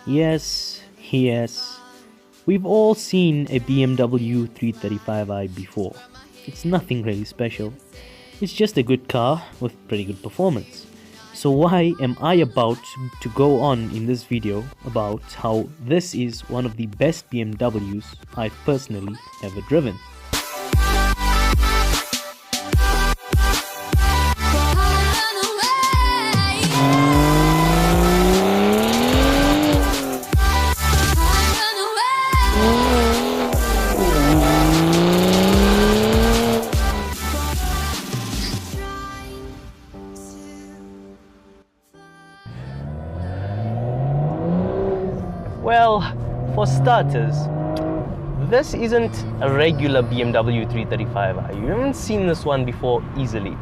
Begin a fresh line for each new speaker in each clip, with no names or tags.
Yes, we've all seen a BMW 335i before. It's nothing really special. It's just a good car with pretty good performance. So why am I about to go on in this video about how this is one of the best BMWs I've personally ever driven?
Well, for starters, this isn't a regular BMW 335i. You haven't seen this one before easily.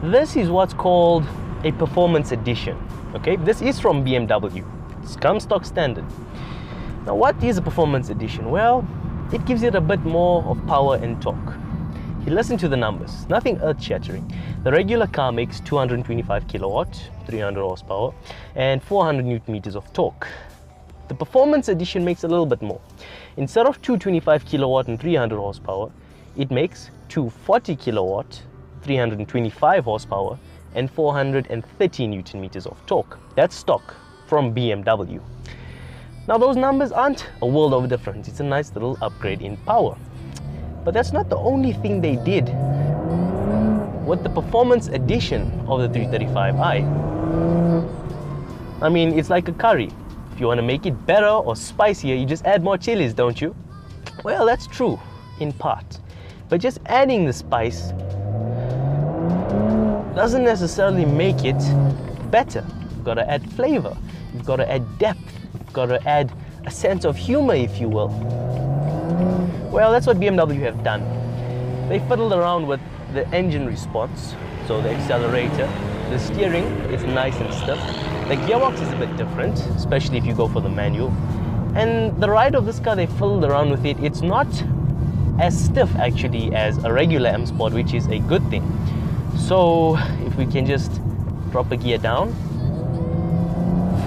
This is what's called a performance edition. Okay, this is from BMW. It's come stock standard. Now, what is a performance edition? Well, it gives it a bit more of power and torque. You listen to the numbers, nothing earth-shattering. The regular car makes 225 kilowatt, 300 horsepower, and 400 newton meters of torque. The performance edition makes a little bit more. Instead of 225 kilowatt and 300 horsepower, it makes 240 kilowatt, 325 horsepower, and 430 newton meters of torque. That's stock from BMW. Now, those numbers aren't a world of difference. It's a nice little upgrade in power. But that's not the only thing they did with the performance edition of the 335i. I mean, it's like a curry. If you want to make it better or spicier, you just add more chilies, don't you? Well, that's true, in part. But just adding the spice doesn't necessarily make it better. You've got to add flavor. You've got to add depth. You've got to add a sense of humor, if you will. Well, that's what BMW have done. They fiddled around with the engine response, so the accelerator. The steering is nice and stiff. The gearbox is a bit different, especially if you go for the manual. And the ride of this car, they fiddled around with it. It's not as stiff actually as a regular M Sport, which is a good thing. So if we can just drop a gear down,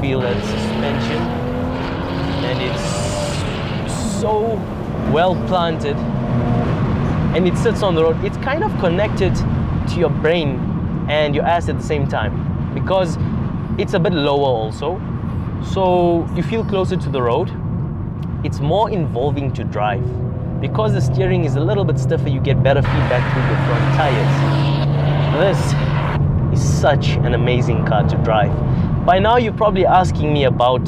feel that suspension, and it's so well planted, and it sits on the road. It's kind of connected to your brain and your ass at the same time, because it's a bit lower also, so you feel closer to the road. It's more involving to drive. Because the steering is a little bit stiffer, you get better feedback through the front tires. This is such an amazing car to drive. By now you're probably asking me about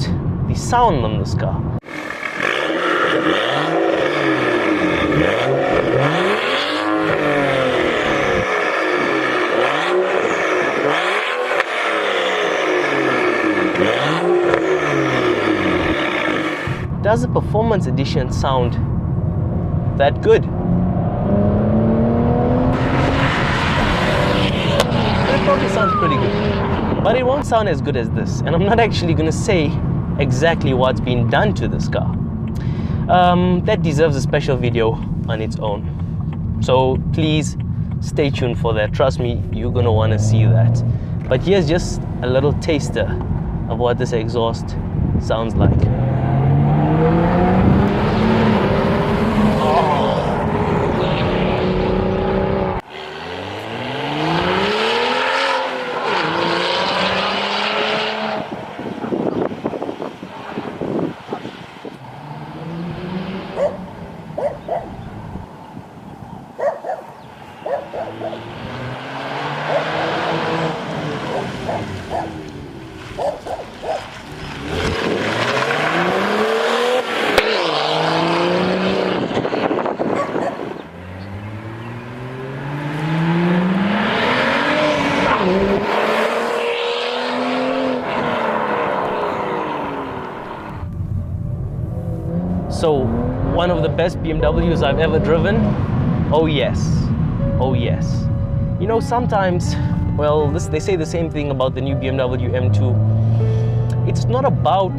the sound on this car. Does the performance edition sound that good? It probably sounds pretty good, but it won't sound as good as this. And I'm not actually going to say exactly what's been done to this car. That deserves a special video on its own. So please stay tuned for that. Trust me, you're going to want to see that. But here's just a little taster of what this exhaust sounds like. So, one of the best BMWs I've ever driven? Oh yes, oh yes. You know, sometimes, well, they say the same thing about the new BMW M2. It's not about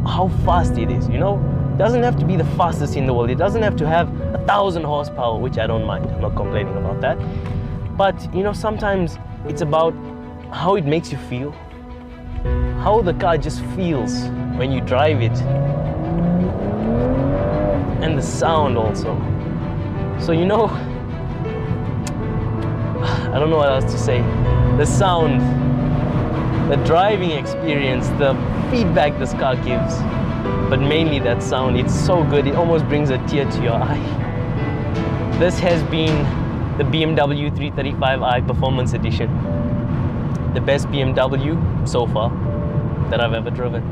how fast it is, you know? It doesn't have to be the fastest in the world. It doesn't have to have 1,000 horsepower, which I don't mind. I'm not complaining about that. But, you know, sometimes it's about how it makes you feel, how the car just feels when you drive it, and the sound also. So you know, I don't know what else to say. The sound, the driving experience, the feedback this car gives, but mainly that sound, it's so good, it almost brings a tear to your eye. This has been the BMW 335i Performance Edition. The best BMW so far that I've ever driven.